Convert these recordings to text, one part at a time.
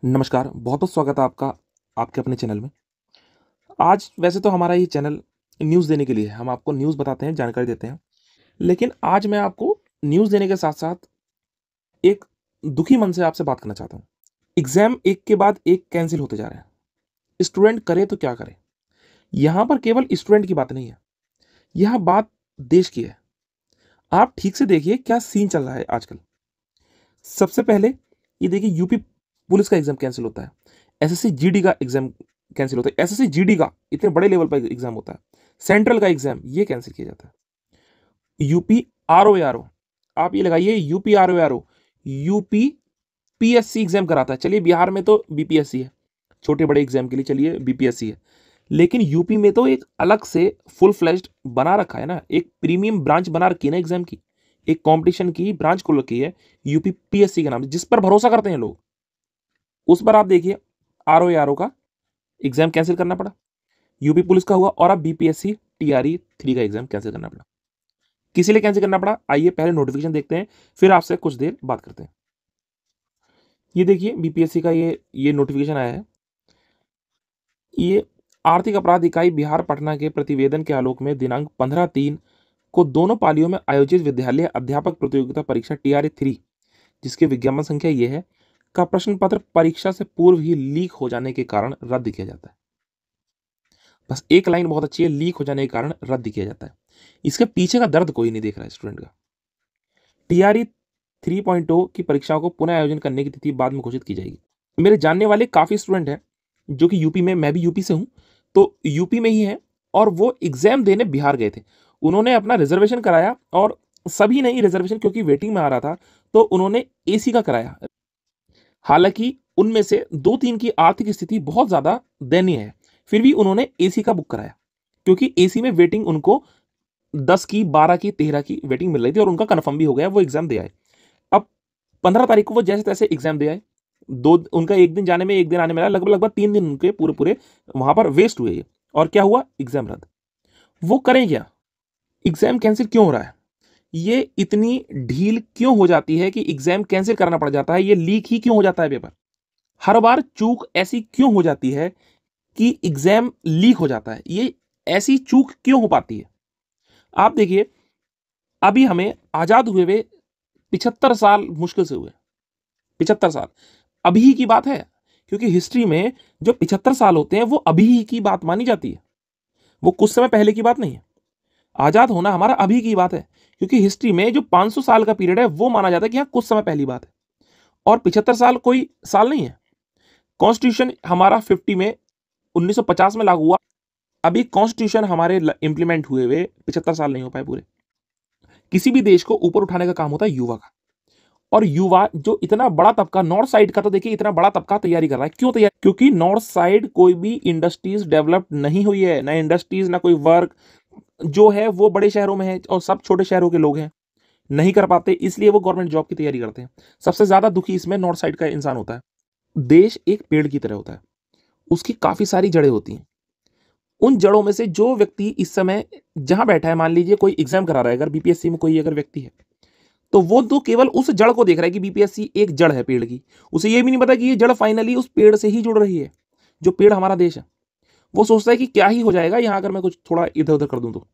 नमस्कार, बहुत-बहुत स्वागत है आपका आपके अपने चैनल में। आज वैसे तो हमारा ये चैनल न्यूज़ देने के लिए है, हम आपको न्यूज़ बताते हैं, जानकारी देते हैं। लेकिन आज मैं आपको न्यूज़ देने के साथ-साथ एक दुखी मन से आपसे बात करना चाहता हूँ। एग्ज़ाम एक के बाद एक कैंसल होते जा रहे हैं। स्टूडेंट करे तो क्या करे? यहाँ पर केवल स्टूडेंट की बात नहीं है, यहाँ बात देश की है। आप ठीक से देखिए क्या सीन चल रहा है आजकल। सबसे पहले ये देखिए यूपी पुलिस का एग्ज़ाम कैंसल होता है। एसएससी जीडी का एग्ज़ाम कैंसल होता है। एसएससी जीडी का इतने बड़े लेवल पर एग्ज़ाम होता है। सेंट्रल का एग्ज़ाम ये कैंसल किया जाता है। यूपी आरओ आप ये लगाइए UP RO UP PSC exam कराता है। चलिए बिहार में तो बीपीएससी है। छोटे बड़े एग्ज़ाम के लिए चलिए बीपीएससी है। लेकिन यूपी में तो एक अलग से फुल फ्लेज्ड बना रखा है ना, एक प्रीमियम ब्रांच बना रखी है ना एग्ज़ाम की। एक कॉम्पिटिशन की ब्रांच खोल रखी है यूपी पीएससी के नाम से, जिस पर भरोसा करते हैं लोग। उस पर आप देखिए आरओ का एग्ज़ाम कैंसल करना पड़ा। यूपी पुलिस का हुआ और अब बीपीएससी टीआरई 3 का एग्ज़ाम कैंसल करना पड़ा। किस लिए कैंसिल करना पड़ा? आइए पहले नोटिफिकेशन देखते हैं, फिर आपसे कुछ देर बात करते हैं। ये देखिए बीपीएससी का ये नोटिफिकेशन आया है। ये आर्थिक अपराध इकाई बिहार पटना के प्रतिवेदन के आलोक में दिनांक 15/3 को दोनों पालियों में आयोजित विद्यालय अध्यापक प्रतियोगिता परीक्षा टीआरई 3, जिसकी विज्ञापन संख्या ये है, का प्रश्न पत्र परीक्षा से पूर्व ही लीक हो जाने के कारण रद्द किया जाता है। बस एक लाइन बहुत अच्छी है, लीक हो जाने के कारण रद्द किया जाता है। इसके पीछे का दर्द कोई नहीं देख रहा है स्टूडेंट का। टीआरई 3.0 की परीक्षाओं को पुनः आयोजन करने की तिथि बाद में घोषित की जाएगी। मेरे जानने वाले काफ़ी स्टूडेंट हैं जो कि यूपी में, मैं भी यूपी से हूँ, तो यूपी में ही हैं और वो एग्ज़ाम देने बिहार गए थे। उन्होंने अपना रिज़र्वेशन कराया और सभी नहीं रिज़र्वेशन क्योंकि वेटिंग में आ रहा था, तो उन्होंने एसी का कराया। हालाँकि उनमें से 2-3 की आर्थिक स्थिति बहुत ज़्यादा दयनीय है, फिर भी उन्होंने एसी का बुक कराया क्योंकि एसी में वेटिंग उनको 10 की, 12 की, 13 की वेटिंग मिल रही थी और उनका कन्फर्म भी हो गया, वो एग्ज़ाम दे आए। अब 15 तारीख को वो जैसे-तैसे एग्ज़ाम दे आए। 2 उनका 1 दिन जाने में, 1 दिन आने में लगा, लगभग-लगभग 3 दिन उनके पूरे-पूरे वहाँ पर वेस्ट हुए ये। और क्या हुआ? एग्ज़ाम रद्द। वो करें क्या? एग्ज़ाम कैंसल क्यों हो रहा है? ये इतनी ढील क्यों हो जाती है कि एग्ज़ाम कैंसल करना पड़ जाता है? ये लीक ही क्यों हो जाता है पेपर? हर बार चूक ऐसी क्यों हो जाती है कि एग्ज़ाम लीक हो जाता है? ये ऐसी चूक क्यों हो पाती है? आप देखिए, अभी हमें आज़ाद हुए हुए 75 साल मुश्किल से हुए। 75 साल। अभी की बात है, क्योंकि हिस्ट्री में जो 75 साल होते हैं वो अभी की बात मानी जाती है। वो कुछ समय पहले की बात नहीं है। आज़ाद होना हमारा अभी की बात है, क्योंकि हिस्ट्री में जो 500 साल का पीरियड है वो माना जाता है कि हाँ कुछ समय पहली बात है। और 75 साल कोई साल नहीं है। कॉन्स्टिट्यूशन हमारा 50 में 1950 में लागू हुआ। अभी कॉन्स्टिट्यूशन हमारे इंप्लीमेंट हुए हुए 75 साल नहीं हो पाए पूरे। किसी भी देश को ऊपर उठाने का काम होता है युवा का। और युवा जो इतना बड़ा तबका नॉर्थ साइड का, तो देखिए इतना बड़ा तबका तैयारी कर रहा है। क्यों तैयारी? क्योंकि नॉर्थ साइड कोई भी इंडस्ट्रीज डेवलप नहीं हुई है, ना इंडस्ट्रीज ना कोई वर्क। जो है वो बड़े शहरों में है और सब छोटे शहरों के लोग हैं, नहीं कर पाते, इसलिए वो गवर्नमेंट जॉब की तैयारी करते हैं। सबसे ज्यादा दुखी इसमें नॉर्थ साइड का इंसान होता है। देश एक पेड़ की तरह होता है, उसकी काफी सारी जड़ें होती हैं। उन जड़ों में से जो व्यक्ति इस समय जहां बैठा है, मान लीजिए कोई एग्जाम करा रहा है, अगर बीपीएससी में कोई अगर व्यक्ति है, तो वो तो केवल उस जड़ को देख रहा है कि बीपीएससी एक जड़ है पेड़ की। उसे ये भी नहीं पता कि ये जड़ फाइनली उस पेड़ से ही जुड़ रही है, जो पेड़ हमारा देश है। वो सोचता है कि क्या ही हो जाएगा यहां अगर मैं कुछ थोड़ा इधर उधर कर दूं तो।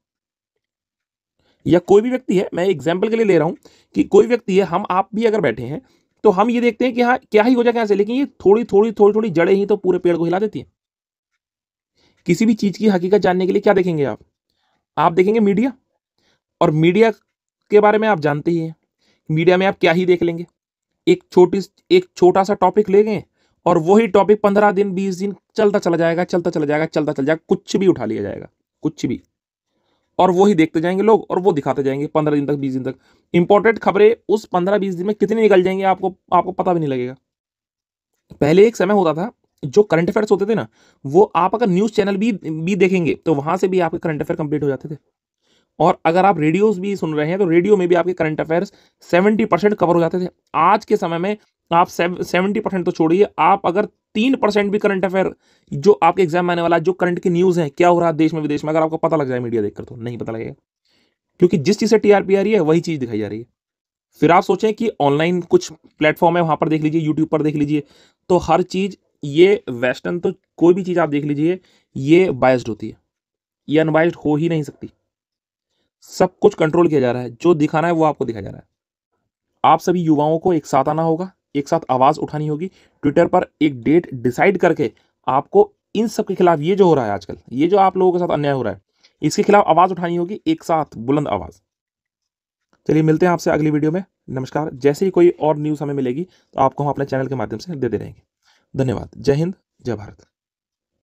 या कोई भी व्यक्ति है, मैं एग्जाम्पल के लिए ले रहा हूं कि कोई व्यक्ति है, हम आप भी अगर बैठे हैं तो हम ये देखते हैं कि हाँ क्या ही हो जाएगा ऐसे, लेकिन ये थोड़ी थोड़ी थोड़ी थोड़ी जड़ें ही तो पूरे पेड़ को हिला देती हैं। किसी भी चीज की हकीकत जानने के लिए क्या देखेंगे आप देखेंगे मीडिया। और मीडिया के बारे में आप जानते ही हैं, मीडिया में आप क्या ही देख लेंगे। एक छोटा सा टॉपिक ले गए और वही टॉपिक 15 दिन 20 दिन चलता चला जाएगा, चलता चला जाएगा, चलता चला जाएगा, कुछ भी उठा लिया जाएगा, कुछ भी। और वही देखते जाएंगे लोग और वो दिखाते जाएंगे 15 दिन तक, 20 दिन तक। इंपॉर्टेंट खबरें उस 15-20 दिन में कितनी निकल जाएंगी आपको आपको पता भी नहीं लगेगा। पहले एक समय होता था, जो करंट अफेयर्स होते थे ना, वो आप अगर न्यूज चैनल भी देखेंगे तो वहां से भी आपके करंट अफेयर कंप्लीट हो जाते थे। और अगर आप रेडियोस भी सुन रहे हैं तो रेडियो में भी आपके करंट अफेयर्स 70% कवर हो जाते थे। आज के समय में आप 70% तो छोड़िए, आप अगर 3% भी करंट अफेयर जो आपके एग्जाम में आने वाला, जो करंट की न्यूज़ है, क्या हो रहा है देश में विदेश में, अगर आपको पता लग जाए मीडिया देखकर, तो नहीं पता लगेगा। क्योंकि जिस चीज़ से टीआरपी आ रही है वही चीज़ दिखाई जा रही है। फिर आप सोचें कि ऑनलाइन कुछ प्लेटफॉर्म है, वहां पर देख लीजिए, यूट्यूब पर देख लीजिए, तो हर चीज़ ये वेस्टर्न, तो कोई भी चीज़ आप देख लीजिए, ये बायस्ड होती है, ये अनबायस्ड हो ही नहीं सकती। सब कुछ कंट्रोल किया जा रहा है, जो दिखाना है वो आपको दिखाया जा रहा है। आप सभी युवाओं को एक साथ आना होगा, एक साथ आवाज़ उठानी होगी, ट्विटर पर एक डेट डिसाइड करके आपको इन सब के खिलाफ, ये जो हो रहा है आजकल, ये जो आप लोगों के साथ अन्याय हो रहा है, इसके खिलाफ आवाज़ उठानी होगी, एक साथ बुलंद आवाज़। चलिए मिलते हैं आपसे अगली वीडियो में। नमस्कार। जैसे ही कोई और न्यूज़ हमें मिलेगी तो आपको हम अपने चैनल के माध्यम से देते रहेंगे। धन्यवाद। जय हिंद, जय भारत।